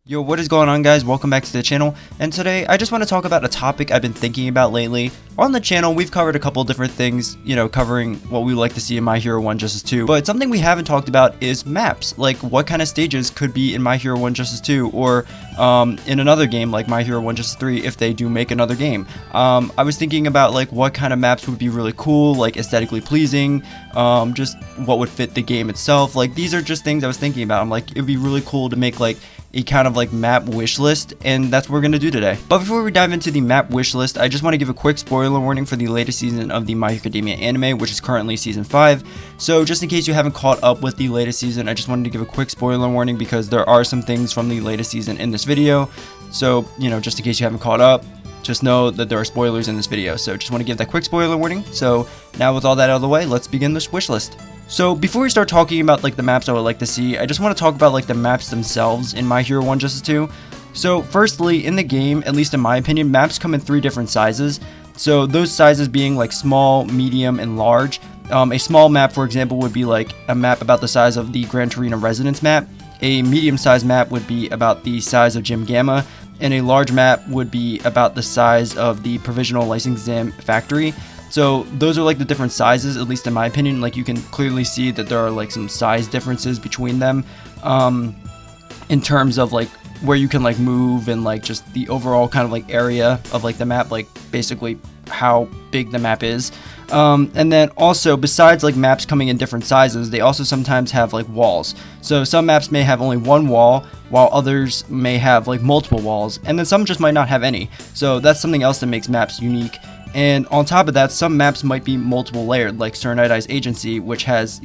Yo, what is going on, guys? Welcome back to the channel, and today I just want to talk about a topic I've been thinking about lately. On the channel, we've covered a couple different things, covering what we like to see in My Hero 1 Justice 2, but something we haven't talked about is maps, like what kind of stages could be in My Hero 1 Justice 2, or in another game like My Hero 1 Justice 3 if they do make another game. I was thinking about like what kind of maps would be really cool, like aesthetically pleasing, just what would fit the game itself. Like, these are just things I was thinking about. I'm like, it'd be really cool to make like a kind of like map wish list, and that's what we're gonna do today. But before we dive into the map wish list, I just want to give a quick spoiler warning for the latest season of the My Hero Academia anime, which is currently season 5. So just in case you haven't caught up with the latest season, I just wanted to give a quick spoiler warning because there are some things from the latest season in this video. So, just in case you haven't caught up, just know that there are spoilers in this video. So just want to give that quick spoiler warning. So now with all that out of the way, let's begin this wish list. So before we start talking about like the maps I would like to see, I just want to talk about like the maps themselves in My Hero 1 Justice 2. So firstly, in the game, at least in my opinion, maps come in 3 different sizes. So those sizes being like small, medium, and large. A small map, for example, would be like a map about the size of the Gran Torino Residence map. A medium-sized map would be about the size of Gym Gamma, and a large map would be about the size of the Provisional License Exam Factory. So those are like the different sizes, at least in my opinion. Like, you can clearly see that there are like some size differences between them, in terms of like where you can like move and like just the overall kind of like area of like the map, like basically how big the map is. And then also, besides like maps coming in different sizes, they also sometimes have like walls. So some maps may have only one wall, while others may have like multiple walls, and then some just might not have any. So that's something else that makes maps unique. And on top of that, some maps might be multiple layered, like Serenite's Agency, which has,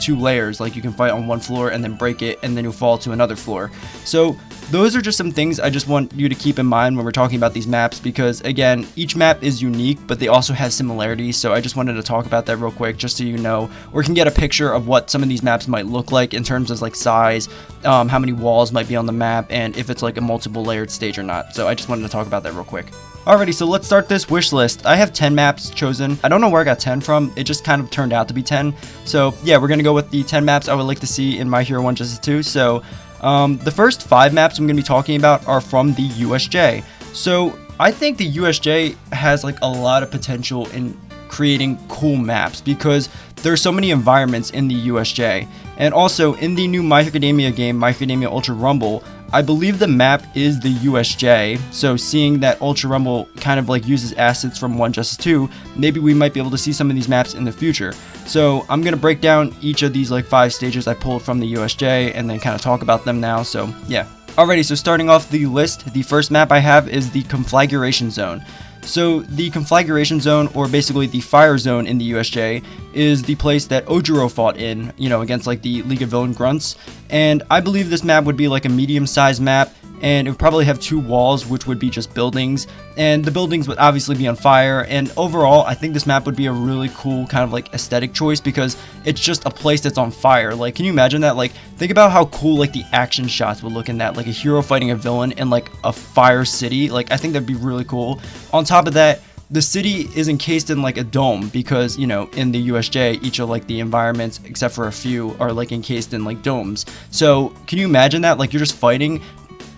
2 layers. Like, you can fight on one floor and then break it, and then you'll fall to another floor. So those are just some things I just want you to keep in mind when we're talking about these maps, because again, each map is unique, but they also have similarities. So I just wanted to talk about that real quick, just so you know, or can get a picture of what some of these maps might look like in terms of like size, how many walls might be on the map, and if it's like a multiple layered stage or not. So I just wanted to talk about that real quick. Alrighty, so let's start this wish list. I have 10 maps chosen. I don't know where I got 10 from. It just kind of turned out to be 10. So yeah, we're gonna go with the 10 maps I would like to see in My Hero 1 Justice 2. So the first 5 maps I'm gonna be talking about are from the USJ. So I think the USJ has like a lot of potential in creating cool maps, because there's so many environments in the USJ. And also in the new My Hero Academia game, My Hero Academia Ultra Rumble, I believe the map is the USJ, so seeing that Ultra Rumble kind of like uses assets from 1 Justice 2, maybe we might be able to see some of these maps in the future. So I'm going to break down each of these like 5 stages I pulled from the USJ and then kind of talk about them now, so yeah. Alrighty, so starting off the list, the first map I have is the Conflagration Zone. So the Conflagration Zone, or basically the Fire Zone in the USJ, is the place that Ojiro fought in, against like the League of Villain Grunts. And I believe this map would be like a medium-sized map, and it would probably have 2 walls, which would be just buildings, and the buildings would obviously be on fire. And overall, I think this map would be a really cool kind of like aesthetic choice, because it's just a place that's on fire. Like, can you imagine that? Like, think about how cool like the action shots would look in that, like a hero fighting a villain in like a fire city. Like, I think that'd be really cool. On top of that, the city is encased in like a dome, because in the USJ, each of like the environments except for a few are like encased in like domes. So can you imagine that? Like, you're just fighting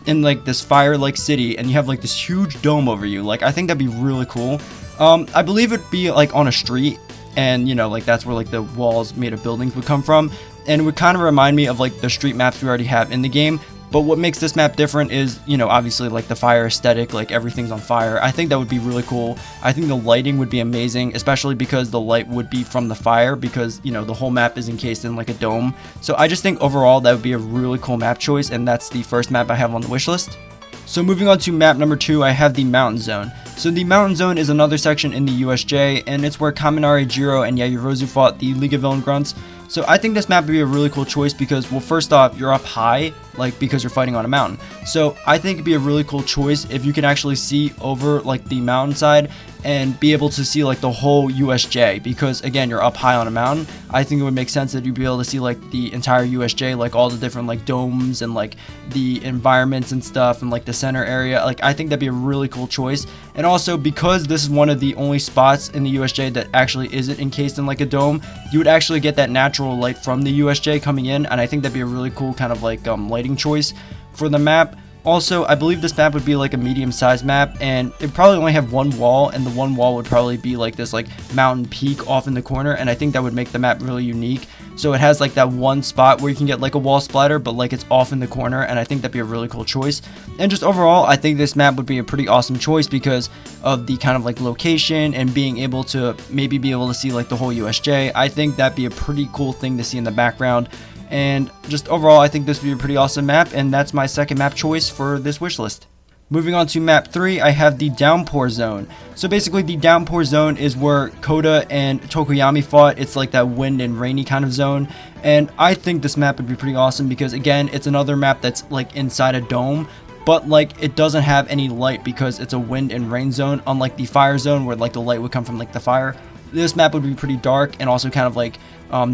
in like this fire like city, and you have like this huge dome over you. Like, I think that'd be really cool. I believe it'd be like on a street, and like that's where like the walls made of buildings would come from, and it would kind of remind me of like the street maps we already have in the game. But what makes this map different is, obviously like the fire aesthetic, like everything's on fire. I think that would be really cool. I think the lighting would be amazing, especially because the light would be from the fire, because, the whole map is encased in like a dome. So I just think overall that would be a really cool map choice, and that's the first map I have on the wish list. So moving on to map number 2, I have the Mountain Zone. So the Mountain Zone is another section in the USJ, and it's where Kaminari Jiro and Yaoyorozu fought the League of Villain Grunts. So I think this map would be a really cool choice because, well, first off, you're up high, like, because you're fighting on a mountain. So I think it'd be a really cool choice if you can actually see over like the mountainside and be able to see like the whole USJ, because again, you're up high on a mountain. I think it would make sense that you'd be able to see like the entire USJ, like all the different like domes and like the environments and stuff, and like the center area. Like, I think that'd be a really cool choice. And also, because this is one of the only spots in the USJ that actually isn't encased in like a dome, you would actually get that natural light from the USJ coming in, and I think that'd be a really cool kind of like lighting choice for the map. also, I believe this map would be like a medium-sized map, and it probably only have one wall, and the one wall would probably be like this like mountain peak off in the corner, and I think that would make the map really unique. So it has like that one spot where you can get like a wall splatter, but like it's off in the corner, and I think that'd be a really cool choice. And just overall, I think this map would be a pretty awesome choice because of the kind of like location and being able to maybe be able to see like the whole USJ. I think that'd be a pretty cool thing to see in the background. And just overall, I think this would be a pretty awesome map, and that's my second map choice for this wish list. Moving on to map 3, I have the Downpour Zone. So basically the Downpour Zone is where Koda and Tokoyami fought. It's like that wind and rainy kind of zone. And I think this map would be pretty awesome because again, it's another map that's like inside a dome, but like it doesn't have any light because it's a wind and rain zone, unlike the fire zone where like the light would come from like the fire. This map would be pretty dark and also kind of like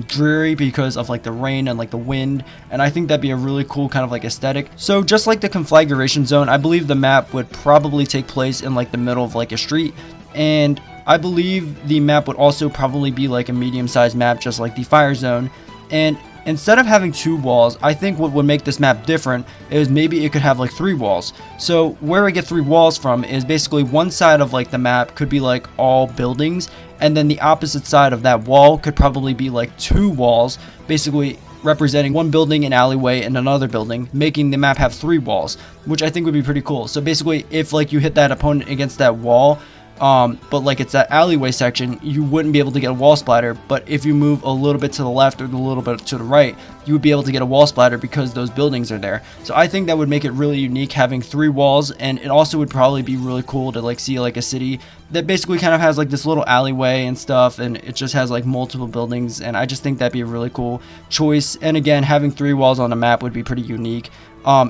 dreary because of like the rain and like the wind, and I think that'd be a really cool kind of like aesthetic. So just like the conflagration zone, I believe the map would probably take place in like the middle of like a street, and I believe the map would also probably be like a medium-sized map just like the fire zone. And instead of having 2 walls, I think what would make this map different is maybe it could have like 3 walls. So where I get 3 walls from is basically one side of like the map could be like all buildings, and then the opposite side of that wall could probably be like 2 walls, basically representing one building, an alleyway, and another building, making the map have 3 walls, which I think would be pretty cool. So basically, if like you hit that opponent against that wall, but like it's that alleyway section, you wouldn't be able to get a wall splatter, but if you move a little bit to the left or a little bit to the right, you would be able to get a wall splatter because those buildings are there. So I think that would make it really unique having 3 walls, and it also would probably be really cool to like see like a city that basically kind of has like this little alleyway and stuff, and it just has like multiple buildings, and I just think that'd be a really cool choice. And again, having 3 walls on a map would be pretty unique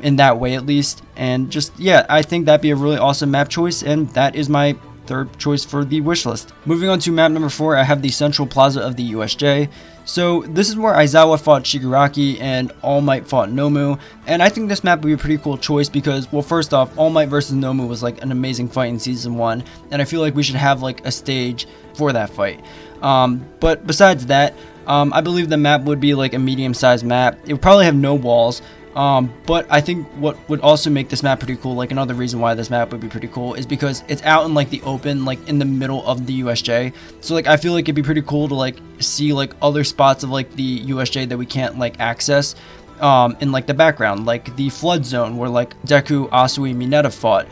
in that way at least. And just yeah, I think that'd be a really awesome map choice, and that is my third choice for the wish list. Moving on to map number 4, I have the Central Plaza of the USJ. So this is where Aizawa fought Shigaraki and All Might fought Nomu, and I think this map would be a pretty cool choice because, well, first off, All Might versus Nomu was like an amazing fight in season 1, and I feel like we should have like a stage for that fight. But besides that, I believe the map would be like a medium-sized map. It would probably have no walls. But I think what would also make this map pretty cool, like another reason why this map would be pretty cool, is because it's out in like the open, like in the middle of the USJ. So like I feel like it'd be pretty cool to like see like other spots of like the USJ that we can't like access in like the background, like the flood zone where like Deku, Asui, Mineta fought.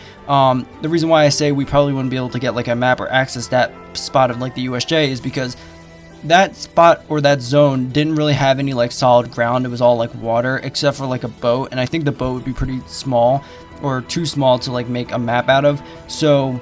The reason why I say we probably wouldn't be able to get like a map or access that spot of like the USJ is because that spot or that zone didn't really have any like solid ground. It was all like water except for like a boat, and I think the boat would be pretty small or too small to like make a map out of. So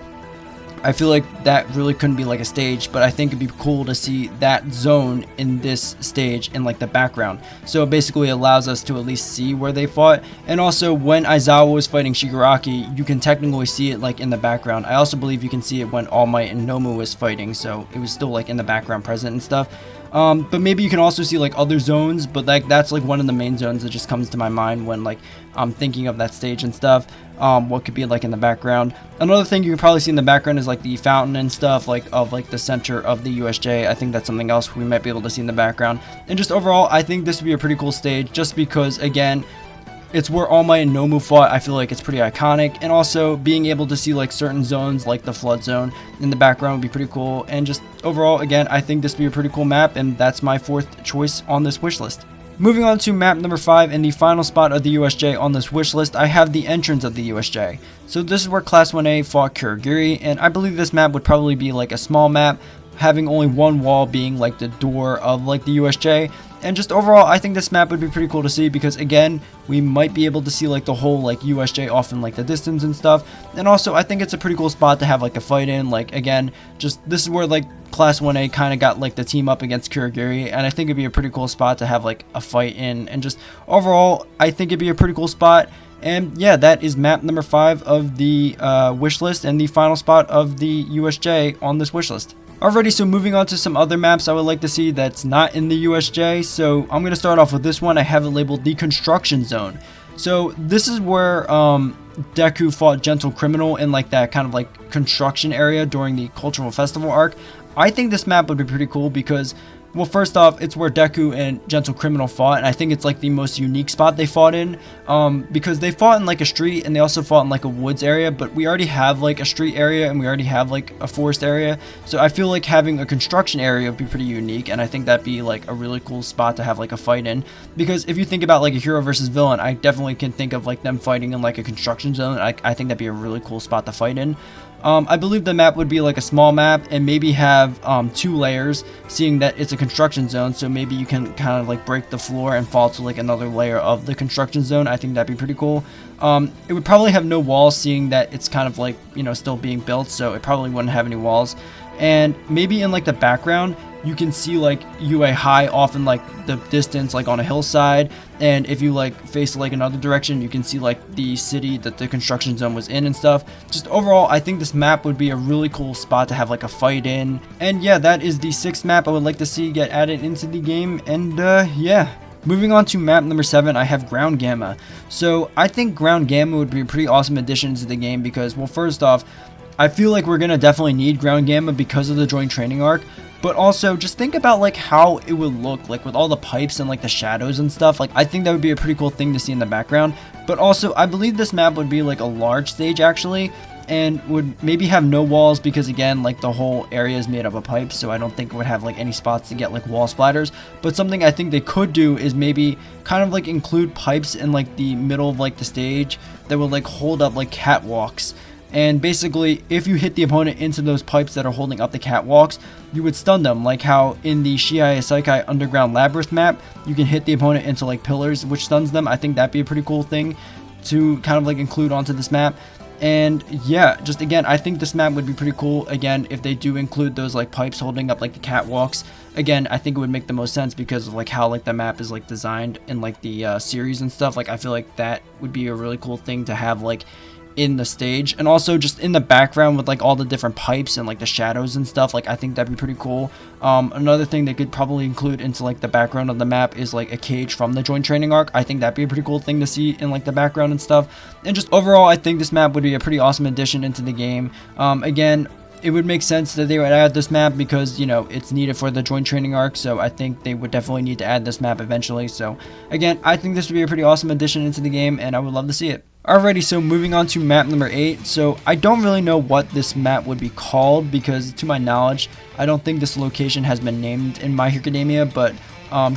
I feel like that really couldn't be like a stage, but I think it'd be cool to see that zone in this stage in like the background. So it basically allows us to at least see where they fought. And also when Aizawa was fighting Shigaraki, you can technically see it like in the background. I also believe you can see it when All Might and Nomu was fighting, so it was still like in the background present and stuff. But maybe you can also see like other zones, but like that's like one of the main zones that just comes to my mind when like I'm thinking of that stage and stuff. What could be like in the background. Another thing you can probably see in the background is like the fountain and stuff like of like the center of the USJ. I think that's something else we might be able to see in the background. And just overall, I think this would be a pretty cool stage just because again, it's where All Might and Nomu fought. I feel like it's pretty iconic, and also being able to see like certain zones like the flood zone in the background would be pretty cool. And just overall, again, I think this would be a pretty cool map, and that's my 4th choice on this wish list. Moving on to map number 5 and the final spot of the USJ on this wish list, I have the entrance of the USJ. So this is where Class 1A fought Kurogiri, and I believe this map would probably be like a small map, having only one wall being like the door of like the USJ. And just overall, I think this map would be pretty cool to see because again, we might be able to see like the whole like USJ off in like the distance and stuff. And also, I think it's a pretty cool spot to have like a fight in. Like again, just this is where like Class 1A kind of got like the team up against Kurogiri, and I think it'd be a pretty cool spot to have like a fight in. And just overall, I think it'd be a pretty cool spot. And yeah, that is map number 5 of the wish list and the final spot of the USJ on this wish list. Alrighty, so moving on to some other maps I would like to see that's not in the USJ. So I'm going to start off with this one. I have it labeled the Construction Zone. So this is where Deku fought Gentle Criminal in like that kind of like construction area during the Cultural Festival arc. I think this map would be pretty cool because, Well, first off, it's where Deku and Gentle Criminal fought, and I think it's like the most unique spot they fought in, because they fought in like a street and they also fought in like a woods area, but we already have like a street area and we already have like a forest area, so I feel like having a construction area would be pretty unique, and I think that'd be like a really cool spot to have like a fight in, because if you think about like a hero versus villain, I definitely can think of like them fighting in like a construction zone. I think that'd be a really cool spot to fight in. I believe the map would be like a small map and maybe have 2 layers, seeing that it's a construction zone, so maybe you can kind of like break the floor and fall to like another layer of the construction zone. I think that'd be pretty cool. It would probably have no walls, seeing that it's kind of like, you know, still being built, so it probably wouldn't have any walls. And maybe in like the background you can see like UA high off in like the distance, like on a hillside, and if you like face like another direction, you can see like the city that the construction zone was in and stuff. Just overall, I think this map would be a really cool spot to have like a fight in. And yeah, that is the 6th map I would like to see get added into the game. And yeah, moving on to map number 7, I have Ground Gamma. So I think Ground Gamma would be a pretty awesome addition to the game because, well, first off, I feel like we're gonna definitely need Ground Gamma because of the joint training arc, but also just think about like how it would look like with all the pipes and like the shadows and stuff. Like I think that would be a pretty cool thing to see in the background. But also I believe this map would be like a large stage actually, and would maybe have no walls because again, like the whole area is made up of pipes, so I don't think it would have like any spots to get like wall splatters. But something I think they could do is maybe kind of like include pipes in like the middle of like the stage that would like hold up like catwalks. And basically, if you hit the opponent into those pipes that are holding up the catwalks, you would stun them, like how in the Shiai Saikai Underground Labyrinth map, you can hit the opponent into like pillars, which stuns them. I think that'd be a pretty cool thing to kind of like include onto this map. And yeah, just again, I think this map would be pretty cool, again, if they do include those like pipes holding up like the catwalks. Again, I think it would make the most sense because of like how like the map is like designed in like the series and stuff. Like I feel like that would be a really cool thing to have like in the stage, and also just in the background with like all the different pipes and like the shadows and stuff. Like I think that'd be pretty cool. Another thing they could probably include into like the background of the map is like a cage from the joint training arc. I think that'd be a pretty cool thing to see in like the background and stuff. And just overall, I think this map would be a pretty awesome addition into the game. Again, it would make sense that they would add this map because, you know, it's needed for the joint training arc, so I think they would definitely need to add this map eventually. So again, I think this would be a pretty awesome addition into the game, and I would love to see it. Alrighty, so moving on to map number 8. So I don't really know what this map would be called because, to my knowledge, I don't think this location has been named in My Hero Academia, but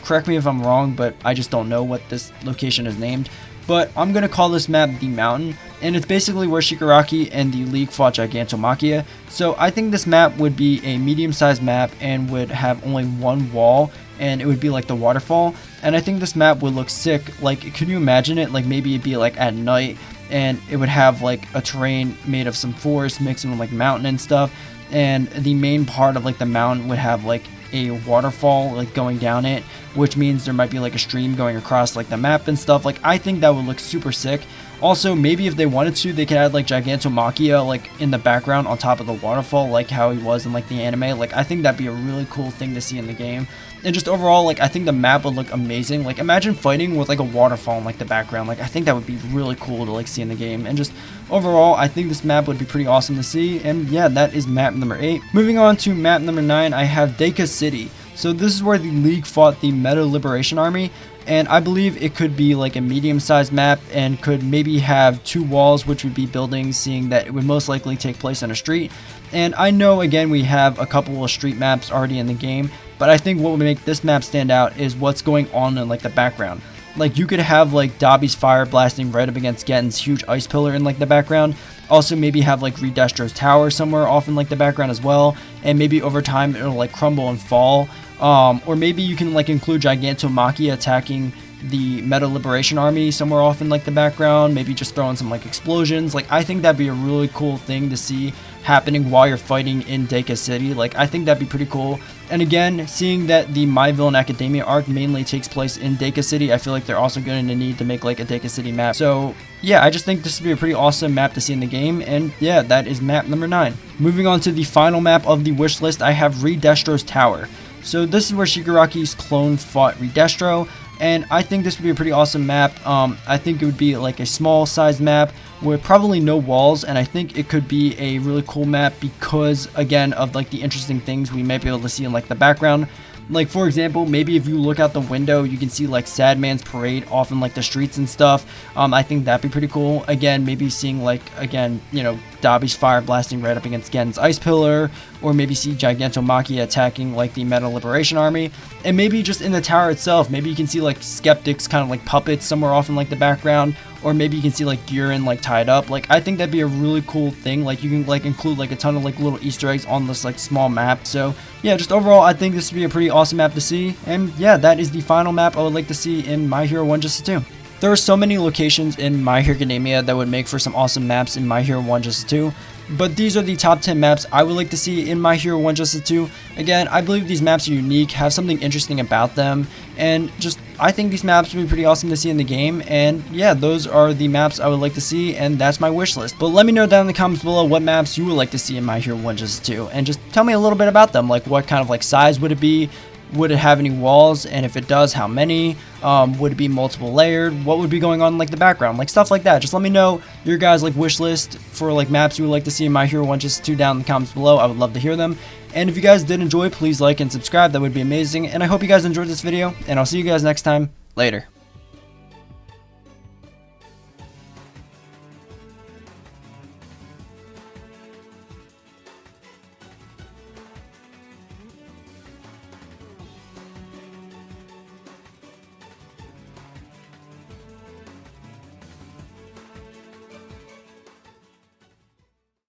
correct me if I'm wrong, but I just don't know what this location is named. But I'm going to call this map The Mountain, and it's basically where Shigaraki and the League fought Gigantomachia. So I think this map would be a medium-sized map and would have only one wall, and it would be like the waterfall. And I think this map would look sick. Like, can you imagine it? Like, maybe it'd be like at night, and it would have like a terrain made of some forest mixed with like mountain and stuff, and the main part of like the mountain would have like a waterfall like going down it, which means there might be like a stream going across like the map and stuff. Like I think that would look super sick. Also, maybe if they wanted to, they could add like Gigantomachia like in the background on top of the waterfall, like how he was in like the anime. Like I think that'd be a really cool thing to see in the game. And just overall, like I think the map would look amazing. Like imagine fighting with like a waterfall in like the background. Like I think that would be really cool to like see in the game. And just overall, I think this map would be pretty awesome to see. And yeah, that is map number 8. Moving on to map number 9, I have Deika City. So this is where the League fought the Meta Liberation Army, and I believe it could be like a medium-sized map and could maybe have 2 walls, which would be buildings, seeing that it would most likely take place on a street. And I know, again, we have a couple of street maps already in the game, but I think what would make this map stand out is what's going on in like the background. Like you could have like Dabi's fire blasting right up against Gen's huge ice pillar in like the background. Also maybe have like Redestro's tower somewhere off in like the background as well, and maybe over time it'll like crumble and fall. Or maybe you can like include Gigantomachia attacking the Meta Liberation Army somewhere off in like the background, maybe just throwing some like explosions. Like I think that'd be a really cool thing to see happening while you're fighting in Deika City. Like I think that'd be pretty cool. And again, seeing that the My Villain Academia arc mainly takes place in Deika City, I feel like they're also going to need to make like a Deika City map. So yeah, I just think this would be a pretty awesome map to see in the game. And yeah, that is map number 9. Moving on to the final map of the wish list, I have Redestro's Tower. So this is where Shigaraki's clone fought Redestro, and I think this would be a pretty awesome map. I think it would be like a small sized map with probably no walls, and I think it could be a really cool map because, again, of like the interesting things we might be able to see in like the background. Like, for example, maybe if you look out the window, you can see like Sad Man's Parade off in like the streets and stuff. I think that'd be pretty cool. Again, maybe seeing like, again, you know, Dobby's fire blasting right up against Gen's ice pillar, or maybe see Gigantomachia attacking like the Metal Liberation Army. And maybe just in the tower itself, maybe you can see like Skeptics kind of like puppets somewhere off in like the background, or maybe you can see like Gurren like tied up. Like, I think that'd be a really cool thing. Like, you can like include like a ton of like little Easter eggs on this like small map. So yeah, just overall, I think this would be a pretty awesome map to see. And yeah, that is the final map I would like to see in My Hero 1 Justice 2. There are so many locations in My Hero Academia that would make for some awesome maps in My Hero 1 Justice 2, but these are the top 10 maps I would like to see in My Hero 1 Justice 2. Again, I believe these maps are unique, have something interesting about them, and just, I think these maps would be pretty awesome to see in the game. And yeah, those are the maps I would like to see, and that's my wish list. But let me know down in the comments below what maps you would like to see in My Hero 1 Justice 2, and just tell me a little bit about them. Like, what kind of like size would it be? Would it have any walls? And if it does, how many? Would it be multiple layered? What would be going on in like the background? Like, stuff like that. Just let me know your guys' like wish list for like maps you would like to see in My Hero 1 Justice 2 down in the comments below. I would love to hear them. And if you guys did enjoy, please like and subscribe. That would be amazing. And I hope you guys enjoyed this video, and I'll see you guys next time. Later.